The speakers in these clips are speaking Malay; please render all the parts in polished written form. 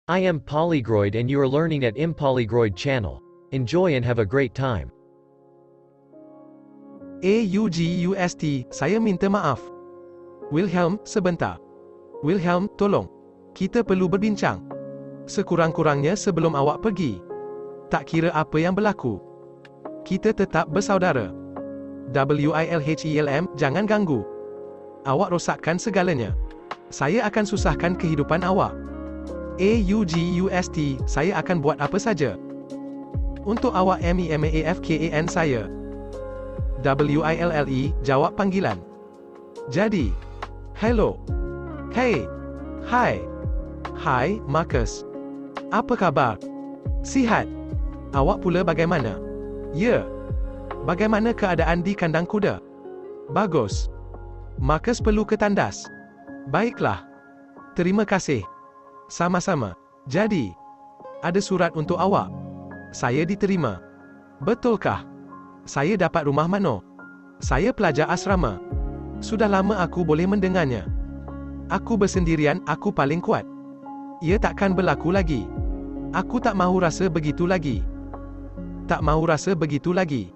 I am Polygroid and you are learning at Impolygroid channel. Enjoy and have a great time. AUGUST, saya minta maaf. Wilhelm, sebentar. Wilhelm, tolong. Kita perlu berbincang. Sekurang-kurangnya sebelum awak pergi. Tak kira apa yang berlaku. Kita tetap bersaudara. Wilhelm, jangan ganggu. Awak rosakkan segalanya. Saya akan susahkan kehidupan awak. AUGUST, saya akan buat apa saja. Untuk awak MEMAAFKAN saya. WILLE, jawab panggilan. Jadi. Hello. Hey. Hai. Hai, Marcus. Apa khabar? Sihat. Awak pula bagaimana? Ya. Bagaimana keadaan di kandang kuda? Bagus. Marcus perlu ke tandas. Baiklah. Terima kasih. Sama-sama. Jadi, ada surat untuk awak. Saya diterima. Betulkah? Saya dapat rumah mano. Saya pelajar asrama. Sudah lama aku boleh mendengarnya. Aku bersendirian, aku paling kuat. Ia takkan berlaku lagi. Aku tak mahu rasa begitu lagi. Tak mahu rasa begitu lagi.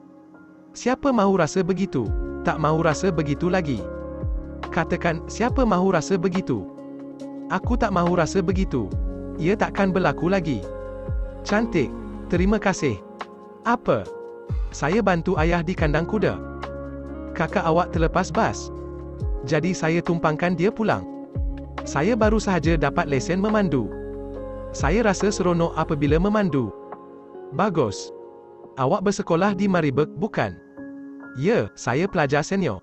Siapa mahu rasa begitu? Tak mahu rasa begitu lagi. Katakan, siapa mahu rasa begitu? Aku tak mahu rasa begitu. Ia takkan berlaku lagi. Cantik. Terima kasih. Apa? Saya bantu ayah di kandang kuda. Kakak awak terlepas bas. Jadi saya tumpangkan dia pulang. Saya baru sahaja dapat lesen memandu. Saya rasa seronok apabila memandu. Bagus. Awak bersekolah di Mariburg, bukan? Ya, saya pelajar senior.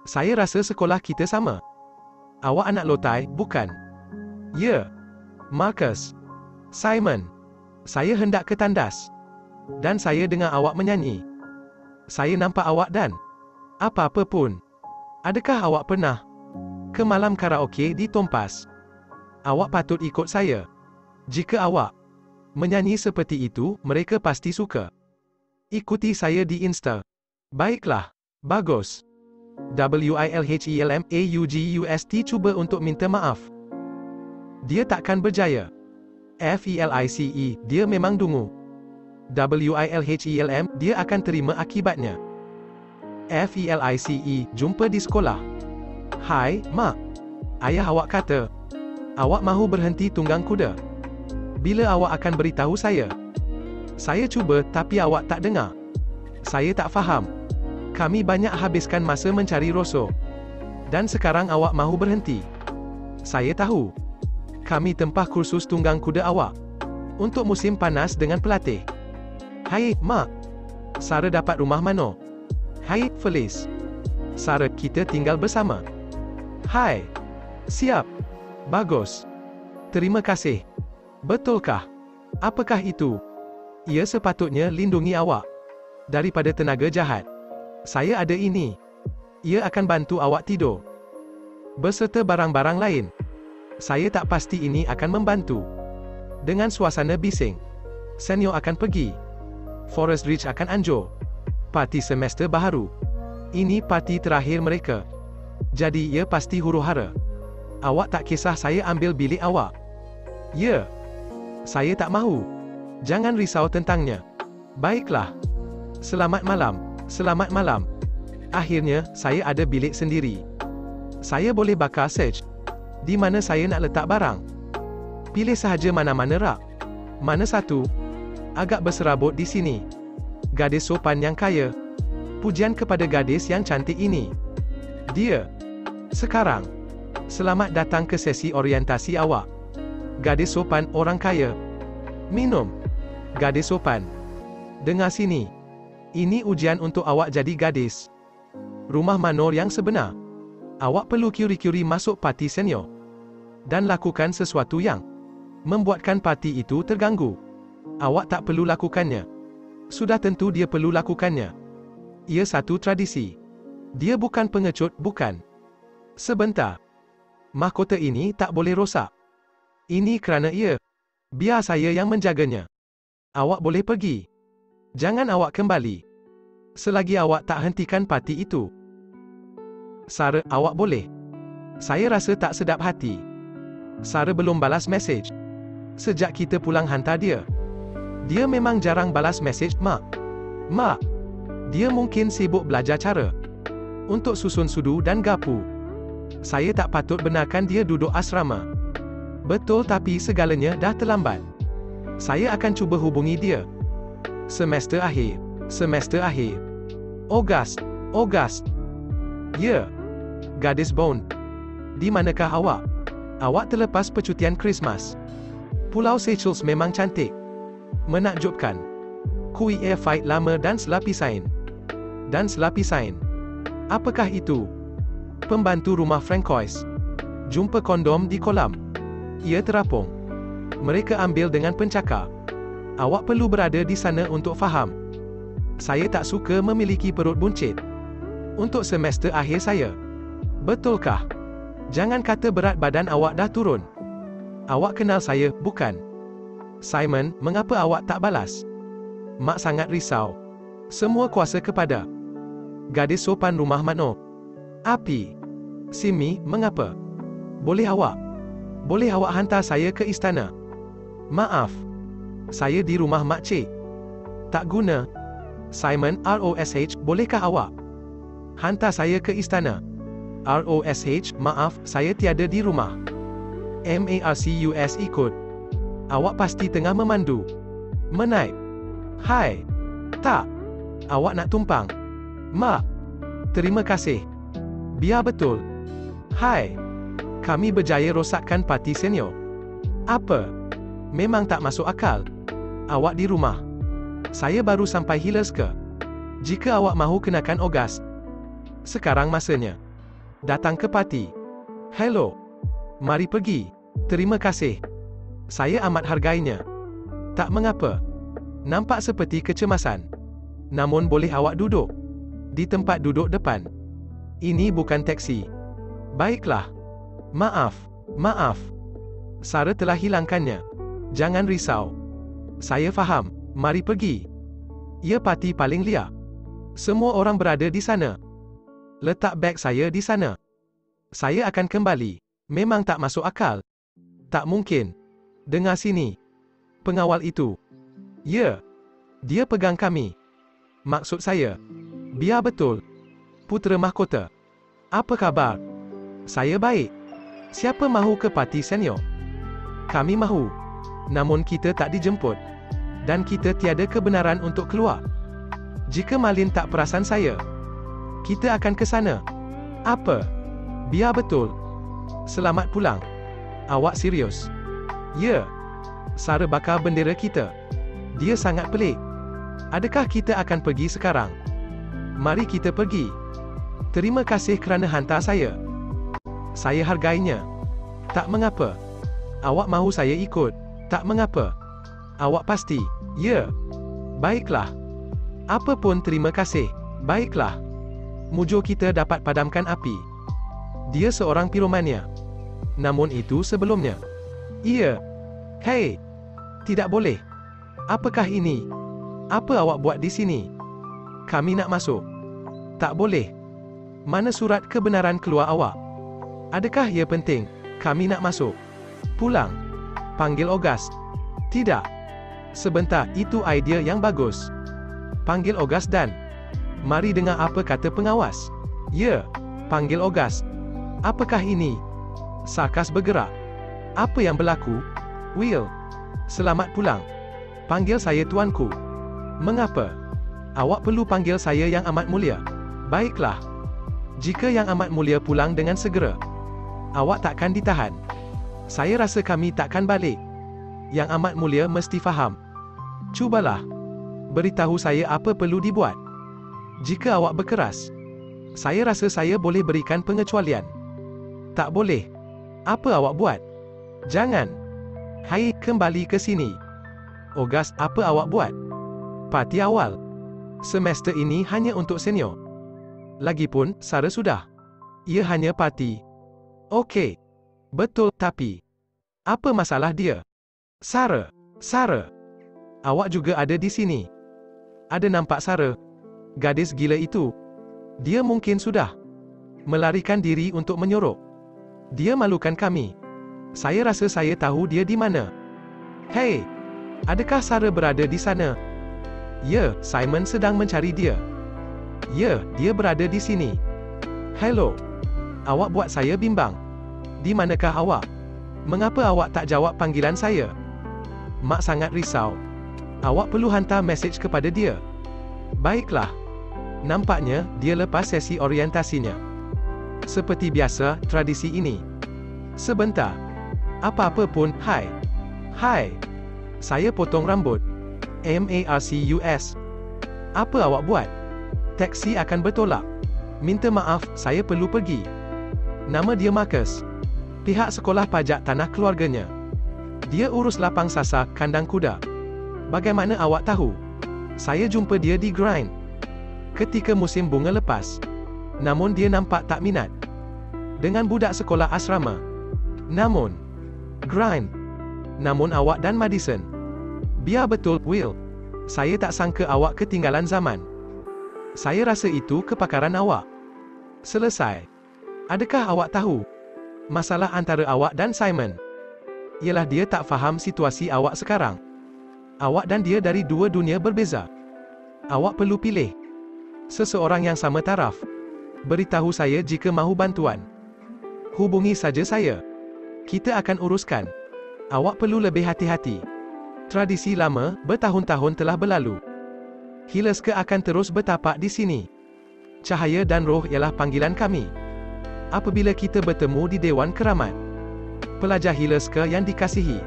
Saya rasa sekolah kita sama. Awak anak lotai, bukan? Ya. Marcus. Simon. Saya hendak ke tandas. Dan saya dengar awak menyanyi. Saya nampak awak dan apa-apa pun. Adakah awak pernah ke malam karaoke di Tompas? Awak patut ikut saya. Jika awak menyanyi seperti itu, mereka pasti suka. Ikuti saya di Insta. Baiklah. Bagus. WILHELM AUGUST cuba untuk minta maaf. Dia takkan berjaya. FELICE, dia memang dungu. WILHELM, dia akan terima akibatnya. FELICE, jumpa di sekolah. Hai, Mak. Ayah awak kata, awak mahu berhenti tunggang kuda. Bila awak akan beritahu saya? Saya cuba, tapi awak tak dengar. Saya tak faham. Kami banyak habiskan masa mencari Rosso. Dan sekarang awak mahu berhenti. Saya tahu. Kami tempah kursus tunggang kuda awak. Untuk musim panas dengan pelatih. Hai, Mak. Sarah dapat rumah mano? Hai, Felice. Sarah, kita tinggal bersama. Hai. Siap. Bagus. Terima kasih. Betulkah? Apakah itu? Ia sepatutnya lindungi awak. Daripada tenaga jahat. Saya ada ini. Ia akan bantu awak tidur. Beserta barang-barang lain. Saya tak pasti ini akan membantu. Dengan suasana bising. Senior akan pergi. Forest Ridge akan anjur. Parti semester baharu. Ini parti terakhir mereka. Jadi ia pasti huru-hara. Awak tak kisah saya ambil bilik awak? Ya. Saya tak mahu. Jangan risau tentangnya. Baiklah. Selamat malam. Selamat malam. Akhirnya, saya ada bilik sendiri. Saya boleh bakar search. Di mana saya nak letak barang? Pilih sahaja mana-mana rak. Mana satu? Agak berserabut di sini. Gadis sopan yang kaya. Pujian kepada gadis yang cantik ini. Dia. Sekarang. Selamat datang ke sesi orientasi awak. Gadis sopan orang kaya. Minum. Gadis sopan. Dengar sini. Ini ujian untuk awak jadi gadis. Rumah manor yang sebenar. Awak perlu curi-curi masuk parti senior. Dan lakukan sesuatu yang membuatkan parti itu terganggu. Awak tak perlu lakukannya. Sudah tentu dia perlu lakukannya. Ia satu tradisi. Dia bukan pengecut, bukan. Sebentar. Mahkota ini tak boleh rosak. Ini kerana ia. Biar saya yang menjaganya. Awak boleh pergi. Jangan awak kembali. Selagi awak tak hentikan parti itu. Sarah, awak boleh. Saya rasa tak sedap hati. Sarah belum balas mesej. Sejak kita pulang hantar dia. Dia memang jarang balas mesej Mak. Mak. Dia mungkin sibuk belajar cara untuk susun sudu dan gapu. Saya tak patut benarkan dia duduk asrama. Betul, tapi segalanya dah terlambat. Saya akan cuba hubungi dia. Semester akhir. Semester akhir. Ogast. Ya. Gadis Bond. Di manakah awak? Awak terlepas percutian Christmas. Pulau Seychelles memang cantik. Menakjubkan. Kui air fight lama dan selapisain. Apakah itu? Pembantu rumah Francois. Jumpa kondom di kolam. Ia terapung. Mereka ambil dengan pencakar. Awak perlu berada di sana untuk faham. Saya tak suka memiliki perut buncit. Untuk semester akhir saya. Betulkah? Jangan kata berat badan awak dah turun. Awak kenal saya, bukan? Simon, mengapa awak tak balas? Mak sangat risau. Semua kuasa kepada gadis sopan rumah Mano. Api. Simi, mengapa? Boleh awak hantar saya ke istana? Maaf. Saya di rumah Mak Cik. Tak guna. Simon, ROSH, bolehkah awak hantar saya ke istana? ROSH, maaf, saya tiada di rumah. MARCUS ikut. Awak pasti tengah memandu. Menaip. Hai. Tak. Awak nak tumpang? Mak. Terima kasih. Biar betul. Hai. Kami berjaya rosakkan parti senior. Apa? Memang tak masuk akal. Awak di rumah. Saya baru sampai Hillers ke. Jika awak mahu kenakan Ogast. Sekarang masanya. Datang ke parti. Hello. Mari pergi. Terima kasih. Saya amat hargainya. Tak mengapa. Nampak seperti kecemasan. Namun boleh awak duduk di tempat duduk depan. Ini bukan teksi. Baiklah. Maaf. Sarah telah hilangkannya. Jangan risau. Saya faham. Mari pergi. Ia parti paling liar. Semua orang berada di sana. Letak beg saya di sana. Saya akan kembali. Memang tak masuk akal. Tak mungkin. Dengar sini. Pengawal itu. Ya. Dia pegang kami. Maksud saya. Biar betul. Putera mahkota. Apa khabar? Saya baik. Siapa mahu ke parti senior? Kami mahu. Namun kita tak dijemput. Dan kita tiada kebenaran untuk keluar. Jika Malin tak perasan saya, kita akan ke sana. Apa? Biar betul. Selamat pulang. Awak serius? Ya. Sarah bakar bendera kita. Dia sangat pelik. Adakah kita akan pergi sekarang? Mari kita pergi. Terima kasih kerana hantar saya. Saya hargainya. Tak mengapa. Awak mahu saya ikut? Tak mengapa. Awak pasti? Ya. Baiklah. Apa pun terima kasih. Baiklah. Mujur kita dapat padamkan api. Dia seorang piromania. Namun itu sebelumnya. Iya. Hei. Tidak boleh. Apakah ini? Apa awak buat di sini? Kami nak masuk. Tak boleh. Mana surat kebenaran keluar awak? Adakah ia penting? Kami nak masuk. Pulang. Panggil Ogast. Tidak. Sebentar, itu idea yang bagus. Panggil Ogast dan mari dengar apa kata pengawas. Ya. Panggil Ogast. Apakah ini? Sarkas bergerak. Apa yang berlaku? Will. Selamat pulang. Panggil saya tuanku. Mengapa? Awak perlu panggil saya yang amat mulia. Baiklah. Jika yang amat mulia pulang dengan segera, awak takkan ditahan. Saya rasa kami takkan balik. Yang amat mulia mesti faham. Cubalah. Beritahu saya apa perlu dibuat. Jika awak berkeras, saya rasa saya boleh berikan pengecualian. Tak boleh. Apa awak buat? Jangan. Hai, kembali ke sini. Ogast, apa awak buat? Parti awal. Semester ini hanya untuk senior. Lagipun, Sarah sudah. Ia hanya parti. Okey. Betul, tapi apa masalah dia? Sarah. Awak juga ada di sini. Ada nampak Sarah? Gadis gila itu. Dia mungkin sudah melarikan diri untuk menyorok. Dia malukan kami. Saya rasa saya tahu dia di mana. Hei, adakah Sarah berada di sana? Ya, Simon sedang mencari dia. Ya, dia berada di sini. Hello. Awak buat saya bimbang. Di manakah awak? Mengapa awak tak jawab panggilan saya? Mak sangat risau. Awak perlu hantar mesej kepada dia. Baiklah. Nampaknya, dia lepas sesi orientasinya. Seperti biasa, tradisi ini. Sebentar. Apa-apa pun, hai. Hai. Saya potong rambut. MARCUS. Apa awak buat? Teksi akan bertolak. Minta maaf, saya perlu pergi. Nama dia Marcus. Pihak sekolah pajak tanah keluarganya. Dia urus lapang sasar, kandang kuda. Bagaimana awak tahu? Saya jumpa dia di Grind. Ketika musim bunga lepas. Namun dia nampak tak minat. Dengan budak sekolah asrama. Namun, Grind. Namun awak dan Madison. Biar betul, Will. Saya tak sangka awak ketinggalan zaman. Saya rasa itu kepakaran awak. Selesai. Adakah awak tahu? Masalah antara awak dan Simon. Ialah dia tak faham situasi awak sekarang. Awak dan dia dari dua dunia berbeza. Awak perlu pilih. Seseorang yang sama taraf. Beritahu saya jika mahu bantuan. Hubungi saja saya. Kita akan uruskan. Awak perlu lebih hati-hati. Tradisi lama, bertahun-tahun telah berlalu. Hileska akan terus bertapak di sini. Cahaya dan roh ialah panggilan kami. Apabila kita bertemu di Dewan Keramat. Pelajar Hileska yang dikasihi.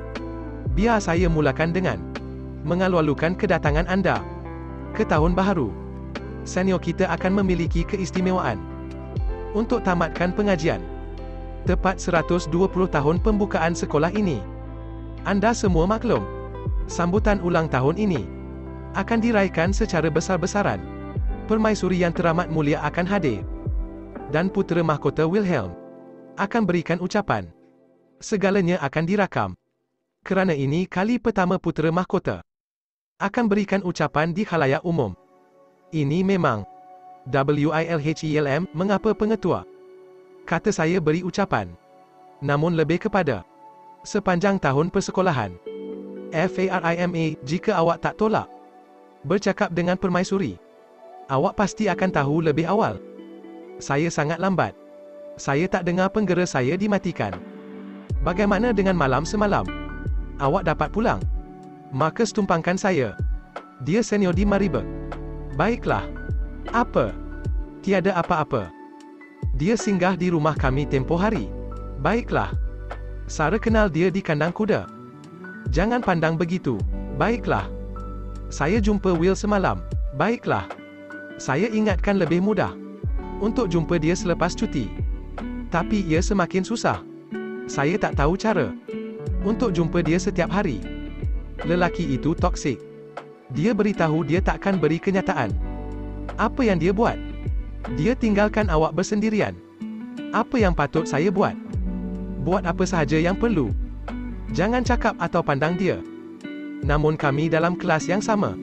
Biar saya mulakan dengan mengalu-alukan kedatangan anda ke tahun baharu. Senior kita akan memiliki keistimewaan untuk tamatkan pengajian. Tepat 120 tahun pembukaan sekolah ini. Anda semua maklum. Sambutan ulang tahun ini akan diraikan secara besar-besaran. Permaisuri yang teramat mulia akan hadir. Dan putera mahkota Wilhelm akan berikan ucapan. Segalanya akan dirakam. Kerana ini kali pertama putera mahkota akan berikan ucapan di khalayak umum. Ini memang WILHELM. Mengapa pengetua? Kata saya beri ucapan. Namun lebih kepada sepanjang tahun persekolahan. FARIMA. Jika awak tak tolak bercakap dengan permaisuri, awak pasti akan tahu lebih awal. Saya sangat lambat. Saya tak dengar penggera saya dimatikan. Bagaimana dengan malam semalam? Awak dapat pulang? Marcus tumpangkan saya. Dia senior di Mariberg. Baiklah. Apa? Tiada apa-apa. Dia singgah di rumah kami tempoh hari. Baiklah. Sarah kenal dia di kandang kuda. Jangan pandang begitu. Baiklah. Saya jumpa Will semalam. Baiklah. Saya ingatkan lebih mudah untuk jumpa dia selepas cuti. Tapi ia semakin susah. Saya tak tahu cara untuk jumpa dia setiap hari. Lelaki itu toksik. Dia beritahu dia takkan beri kenyataan. Apa yang dia buat? Dia tinggalkan awak bersendirian. Apa yang patut saya buat? Buat apa sahaja yang perlu. Jangan cakap atau pandang dia. Namun kami dalam kelas yang sama.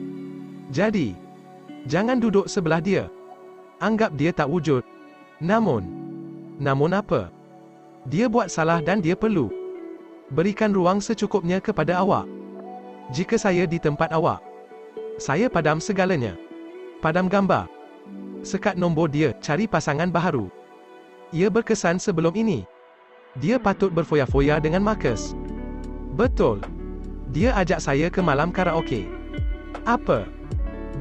Jadi, jangan duduk sebelah dia. Anggap dia tak wujud. Namun apa? Dia buat salah dan dia perlu berikan ruang secukupnya kepada awak. Jika saya di tempat awak, saya padam segalanya. Padam gambar. Sekat nombor dia, cari pasangan baharu. Ia berkesan sebelum ini. Dia patut berfoya-foya dengan Marcus. Betul. Dia ajak saya ke malam karaoke. Apa?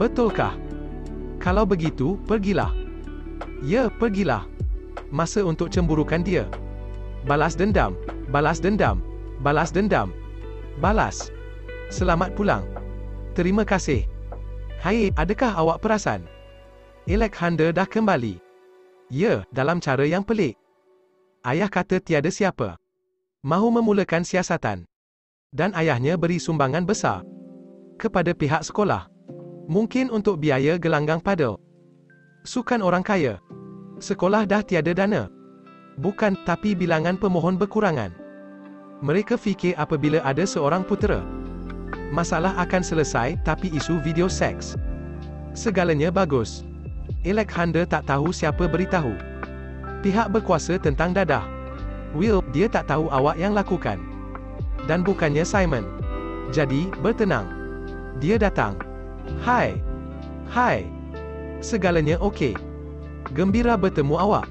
Betulkah? Kalau begitu, pergilah. Ya, pergilah. Masa untuk cemburukan dia. Balas dendam. Balas dendam. Balas dendam. Balas. Selamat pulang. Terima kasih. Hai, adakah awak perasan? Alexander dah kembali. Ya, dalam cara yang pelik. Ayah kata tiada siapa mahu memulakan siasatan. Dan ayahnya beri sumbangan besar kepada pihak sekolah. Mungkin untuk biaya gelanggang padel. Sukan orang kaya. Sekolah dah tiada dana. Bukan, tapi bilangan pemohon berkurangan. Mereka fikir apabila ada seorang putera, masalah akan selesai, tapi isu video seks. Segalanya bagus. Alexander tak tahu siapa beritahu. Pihak berkuasa tentang dadah. Will, dia tak tahu awak yang lakukan. Dan bukannya Simon. Jadi, bertenang. Dia datang. Hai. Hai. Segalanya okey. Gembira bertemu awak.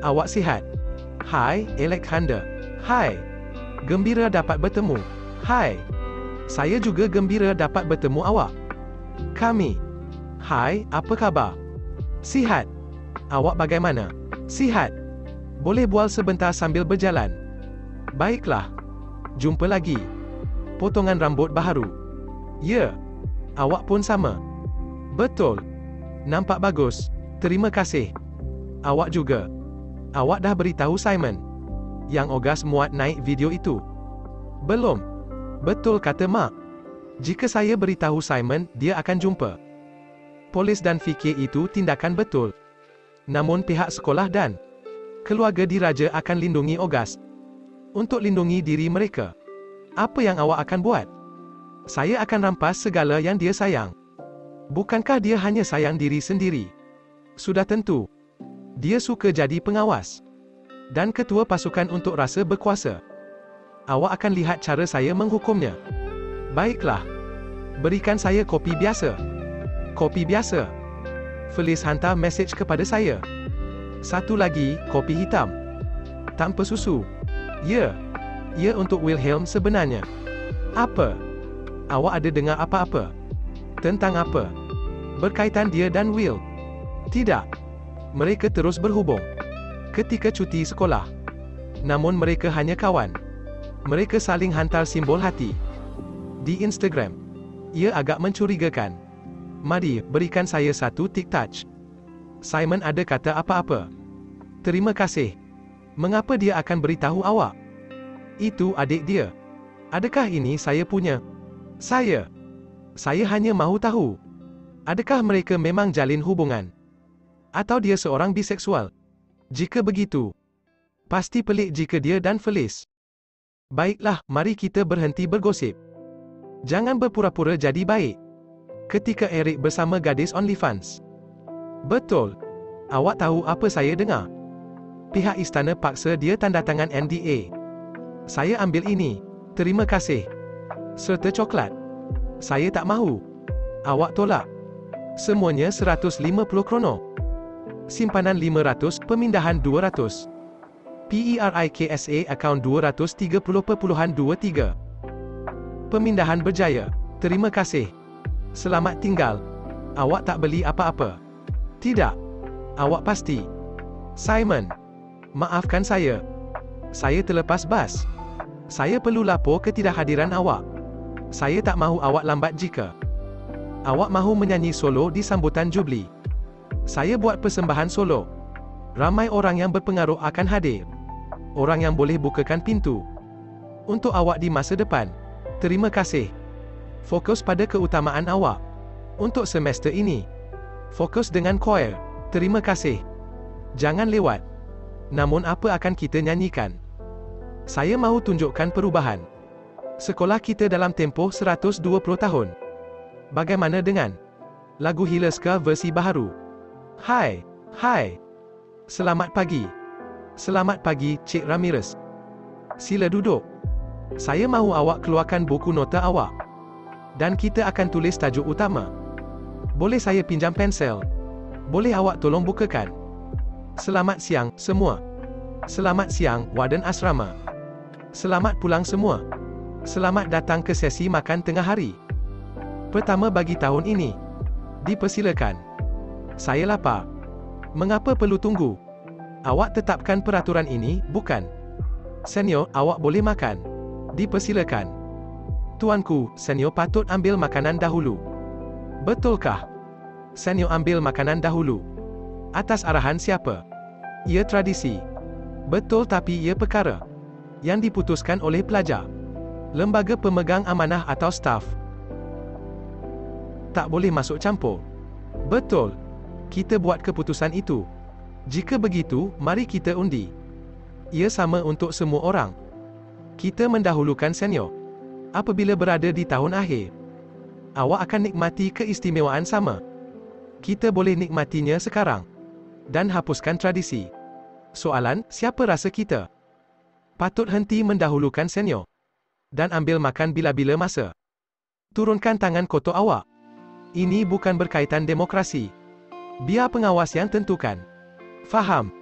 Awak sihat? Hai, Alexander. Hai. Gembira dapat bertemu. Hai. Saya juga gembira dapat bertemu awak. Kami. Hai, apa khabar? Sihat. Awak bagaimana? Sihat. Boleh bual sebentar sambil berjalan? Baiklah. Jumpa lagi. Potongan rambut baharu. Ya. Awak pun sama. Betul. Nampak bagus. Terima kasih. Awak juga. Awak dah beritahu Simon yang Ogas muat naik video itu? Belum. Betul kata Mak. Jika saya beritahu Simon, dia akan jumpa. Polis dan fikir itu tindakan betul. Namun pihak sekolah dan keluarga diraja akan lindungi Ogas. Untuk lindungi diri mereka. Apa yang awak akan buat? Saya akan rampas segala yang dia sayang. Bukankah dia hanya sayang diri sendiri? Sudah tentu. Dia suka jadi pengawas. Dan ketua pasukan untuk rasa berkuasa. Awak akan lihat cara saya menghukumnya. Baiklah. Berikan saya kopi biasa. Kopi biasa. Felice hantar mesej kepada saya. Satu lagi, kopi hitam. Tanpa susu. Ya. Ya untuk Wilhelm sebenarnya. Apa? Awak ada dengar apa-apa? Tentang apa? Berkaitan dia dan Will? Tidak. Mereka terus berhubung. Ketika cuti sekolah. Namun mereka hanya kawan. Mereka saling hantar simbol hati. Di Instagram. Ia agak mencurigakan. Mari, berikan saya satu TikTok. Simon ada kata apa-apa? Terima kasih. Mengapa dia akan beritahu awak? Itu adik dia. Adakah ini saya punya? Saya hanya mahu tahu. Adakah mereka memang jalin hubungan? Atau dia seorang biseksual? Jika begitu, pasti pelik jika dia dan Felice. Baiklah, mari kita berhenti bergosip. Jangan berpura-pura jadi baik. Ketika Eric bersama gadis OnlyFans. Betul. Awak tahu apa saya dengar? Pihak istana paksa dia tanda tangan NDA. Saya ambil ini. Terima kasih. Serta coklat. Saya tak mahu. Awak tolak. Semuanya 150 krono. Simpanan 500, pemindahan 200. PERIKSA akaun 230.23. Pemindahan berjaya. Terima kasih. Selamat tinggal. Awak tak beli apa-apa? Tidak. Awak pasti. Simon. Maafkan saya. Saya terlepas bas. Saya perlu lapor ketidakhadiran awak. Saya tak mahu awak lambat jika awak mahu menyanyi solo di sambutan Jubli. Saya buat persembahan solo. Ramai orang yang berpengaruh akan hadir. Orang yang boleh bukakan pintu untuk awak di masa depan. Terima kasih. Fokus pada keutamaan awak. Untuk semester ini. Fokus dengan choir. Terima kasih. Jangan lewat. Namun apa akan kita nyanyikan? Saya mahu tunjukkan perubahan. Sekolah kita dalam tempoh 120 tahun. Bagaimana dengan lagu Hilaska versi baharu? Hai. Hai. Selamat pagi. Selamat pagi, Cik Ramirez. Sila duduk. Saya mahu awak keluarkan buku nota awak. Dan kita akan tulis tajuk utama. Boleh saya pinjam pensel? Boleh awak tolong bukakan? Selamat siang, semua. Selamat siang, Warden Asrama. Selamat pulang semua. Selamat datang ke sesi makan tengah hari. Pertama bagi tahun ini. Dipersilakan. Saya lapar. Mengapa perlu tunggu? Awak tetapkan peraturan ini, bukan? Senior, awak boleh makan. Dipersilakan. Tuanku, senior patut ambil makanan dahulu. Betulkah? Senior ambil makanan dahulu. Atas arahan siapa? Ia tradisi. Betul, tapi ia perkara yang diputuskan oleh pelajar. Lembaga pemegang amanah atau staf. Tak boleh masuk campur. Betul. Kita buat keputusan itu. Jika begitu, mari kita undi. Ia sama untuk semua orang. Kita mendahulukan senior. Apabila berada di tahun akhir, awak akan nikmati keistimewaan sama. Kita boleh nikmatinya sekarang. Dan hapuskan tradisi. Soalan, siapa rasa kita patut henti mendahulukan senior? Dan ambil makan bila-bila masa. Turunkan tangan kotor awak. Ini bukan berkaitan demokrasi. Biar pengawas yang tentukan. Faham?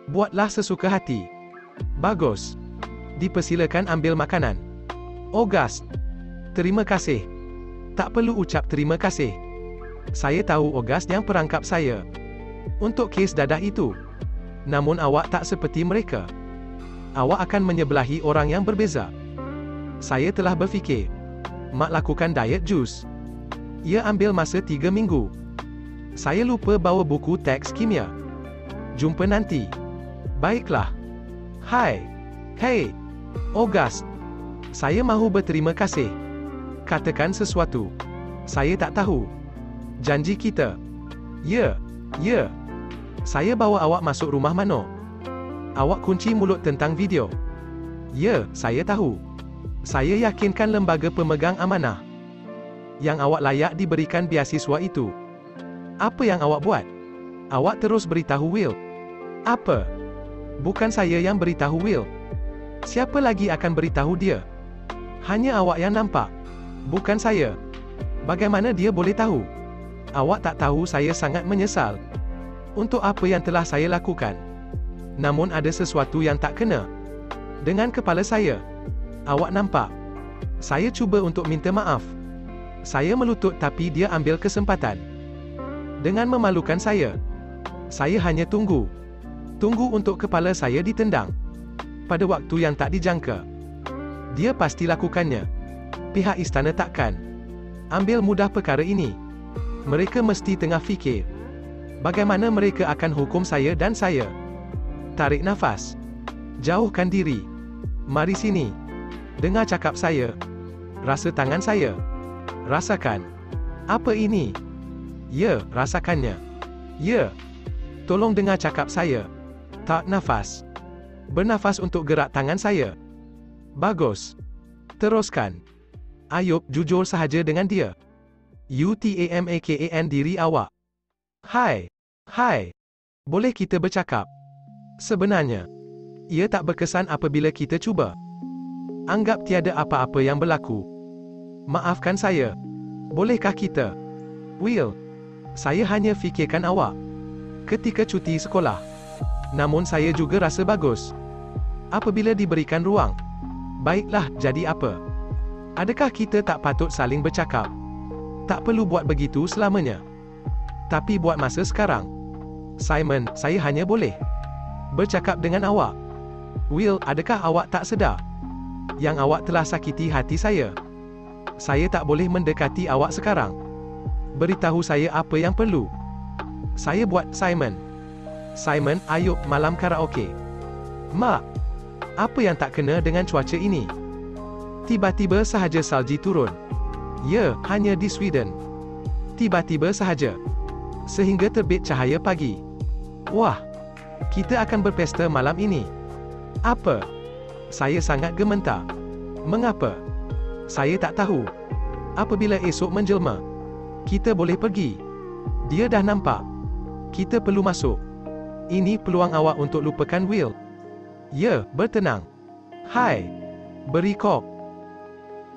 Buatlah sesuka hati. Bagus. Dipersilakan ambil makanan. August. Terima kasih. Tak perlu ucap terima kasih. Saya tahu August yang perangkap saya untuk kes dadah itu. Namun awak tak seperti mereka. Awak akan menyebelahi orang yang berbeza. Saya telah berfikir. Mak lakukan diet jus. Ia ambil masa 3 minggu. Saya lupa bawa buku teks kimia. Jumpa nanti. Baiklah. Hai. Hei. August. Saya mahu berterima kasih. Katakan sesuatu. Saya tak tahu. Janji kita. Ya. Ya. Saya bawa awak masuk rumah mana? Awak kunci mulut tentang video. Ya, saya tahu. Saya yakinkan lembaga pemegang amanah yang awak layak diberikan beasiswa itu. Apa yang awak buat? Awak terus beritahu Will. Apa? Bukan saya yang beritahu Will. Siapa lagi akan beritahu dia? Hanya awak yang nampak. Bukan saya. Bagaimana dia boleh tahu? Awak tak tahu saya sangat menyesal untuk apa yang telah saya lakukan. Namun ada sesuatu yang tak kena dengan kepala saya. Awak nampak? Saya cuba untuk minta maaf. Saya melutut tapi dia ambil kesempatan. Dengan memalukan saya. Saya hanya tunggu. Tunggu untuk kepala saya ditendang. Pada waktu yang tak dijangka. Dia pasti lakukannya. Pihak istana takkan ambil mudah perkara ini. Mereka mesti tengah fikir. Bagaimana mereka akan hukum saya dan saya? Tarik nafas. Jauhkan diri. Mari sini. Dengar cakap saya. Rasa tangan saya. Rasakan. Apa ini? Ya, rasakannya. Ya. Tolong dengar cakap saya. Tak nafas. Bernafas untuk gerak tangan saya. Bagus. Teruskan. Ayub jujur sahaja dengan dia. Utamakan diri awak. Hai. Hai. Boleh kita bercakap? Sebenarnya, ia tak berkesan apabila kita cuba. Anggap tiada apa-apa yang berlaku. Maafkan saya. Bolehkah kita? Will. Saya hanya fikirkan awak ketika cuti sekolah. Namun saya juga rasa bagus apabila diberikan ruang. Baiklah, jadi apa? Adakah kita tak patut saling bercakap? Tak perlu buat begitu selamanya. Tapi buat masa sekarang. Simon, saya hanya boleh bercakap dengan awak. Will, adakah awak tak sedar yang awak telah sakiti hati saya? Saya tak boleh mendekati awak sekarang. Beritahu saya apa yang perlu. Saya buat, Simon. Simon, Ayub, malam karaoke. Mak, apa yang tak kena dengan cuaca ini? Tiba-tiba sahaja salji turun. Ya, hanya di Sweden. Tiba-tiba sahaja. Sehingga terbit cahaya pagi. Wah, kita akan berpesta malam ini. Apa? Saya sangat gementar. Mengapa? Saya tak tahu. Apabila esok menjelma, kita boleh pergi. Dia dah nampak. Kita perlu masuk. Ini peluang awak untuk lupakan Will. Ya, bertenang. Hai. Beri kop.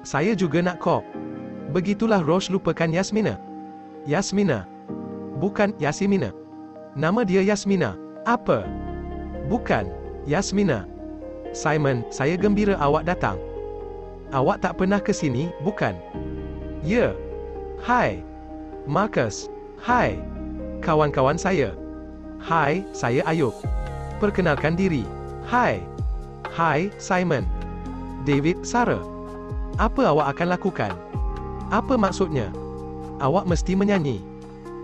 Saya juga nak kop. Begitulah Rosh lupakan Yasmina. Yasmina. Bukan Yasimina. Nama dia Yasmina. Apa? Bukan Yasmina. Simon, saya gembira awak datang. Awak tak pernah ke sini, bukan? Ya. Hai. Marcus. Hai. Kawan-kawan saya. Hai, saya Ayub. Perkenalkan diri. Hai. Hai, Simon. David, Sarah. Apa awak akan lakukan? Apa maksudnya? Awak mesti menyanyi.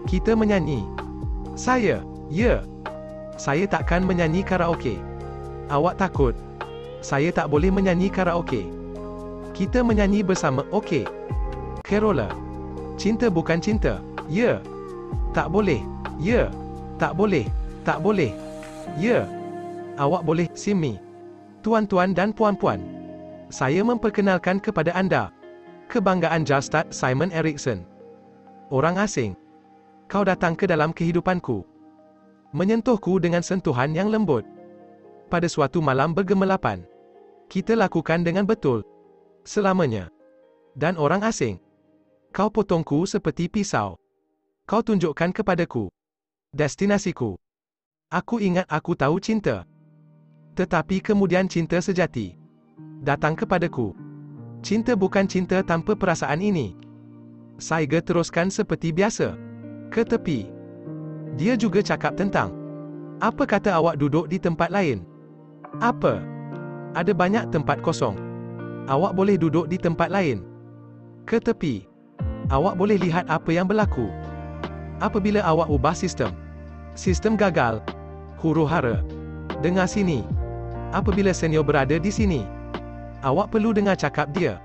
Kita menyanyi. Saya. Ya. Saya takkan menyanyi karaoke. Awak takut? Saya tak boleh menyanyi karaoke. Kita menyanyi bersama, okey? Carola. Cinta bukan cinta. Ya. Tak boleh. Ya. Tak boleh. Tak boleh. Ya. Awak boleh, Simi. Tuan-tuan dan puan-puan. Saya memperkenalkan kepada anda. Kebanggaan Jarstad, Simon Eriksson. Orang asing. Kau datang ke dalam kehidupanku. Menyentuhku dengan sentuhan yang lembut. Pada suatu malam bergemelapan. Kita lakukan dengan betul. Selamanya. Dan orang asing. Kau potongku seperti pisau. Kau tunjukkan kepadaku destinasiku. Aku ingat aku tahu cinta. Tetapi kemudian cinta sejati datang kepadaku. Cinta bukan cinta tanpa perasaan ini. Saiga teruskan seperti biasa. Ke tepi. Dia juga cakap tentang, apa kata awak duduk di tempat lain? Apa? Ada banyak tempat kosong. Awak boleh duduk di tempat lain. Ke tepi. Awak boleh lihat apa yang berlaku. Apabila awak ubah sistem gagal. Huru-hara. Dengar sini. Apabila senior berada di sini, awak perlu dengar cakap dia.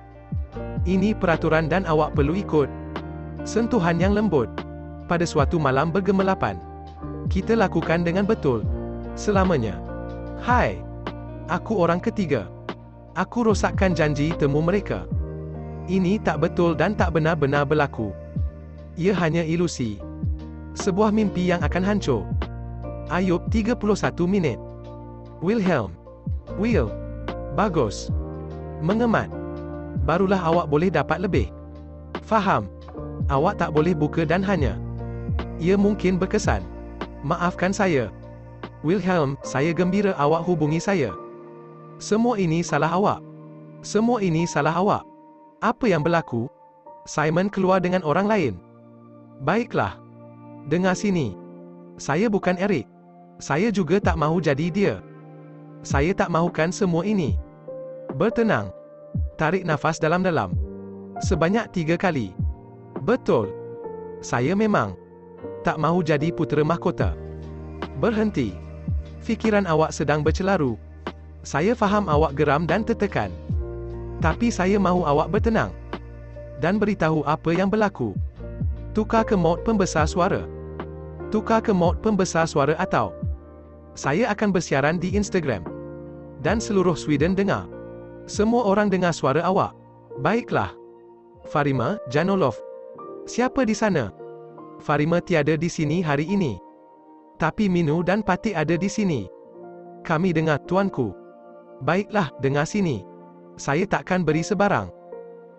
Ini peraturan dan awak perlu ikut. Sentuhan yang lembut. Pada suatu malam bergemelapan. Kita lakukan dengan betul. Selamanya. Hai. Aku orang ketiga. Aku rosakkan janji temu mereka. Ini tak betul dan tak benar-benar berlaku. Ia hanya ilusi. Sebuah mimpi yang akan hancur. Ayub 31 minit. Wilhelm. Will. Bagus. Mengemat. Barulah awak boleh dapat lebih. Faham. Awak tak boleh buka dan hanya. Ia mungkin berkesan. Maafkan saya. Wilhelm, saya gembira awak hubungi saya. Semua ini salah awak. Semua ini salah awak. Apa yang berlaku? Simon keluar dengan orang lain. Baiklah. Dengar sini. Saya bukan Eric. Saya juga tak mahu jadi dia. Saya tak mahukan semua ini. Bertenang. Tarik nafas dalam-dalam. Sebanyak 3 kali. Betul. Saya memang tak mahu jadi putera mahkota. Berhenti. Fikiran awak sedang bercelaru. Saya faham awak geram dan tertekan. Tapi saya mahu awak bertenang. Dan beritahu apa yang berlaku. Tukar ke mod pembesar suara. Tukar ke mod pembesar suara atau saya akan bersiaran di Instagram. Dan seluruh Sweden dengar. Semua orang dengar suara awak. Baiklah. Farima, Janolov. Siapa di sana? Farima tiada di sini hari ini. Tapi Minu dan Patik ada di sini. Kami dengar, tuanku. Baiklah, dengar sini. Saya takkan beri sebarang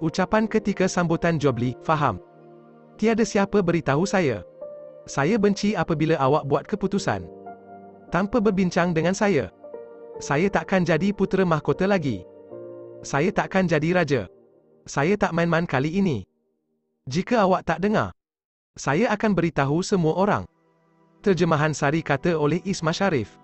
ucapan ketika sambutan Jobli, faham? Tiada siapa beritahu saya. Saya benci apabila awak buat keputusan tanpa berbincang dengan saya. Saya takkan jadi putera mahkota lagi. Saya takkan jadi raja. Saya tak main-main kali ini. Jika awak tak dengar, saya akan beritahu semua orang. Terjemahan sari kata oleh Isma Sharif.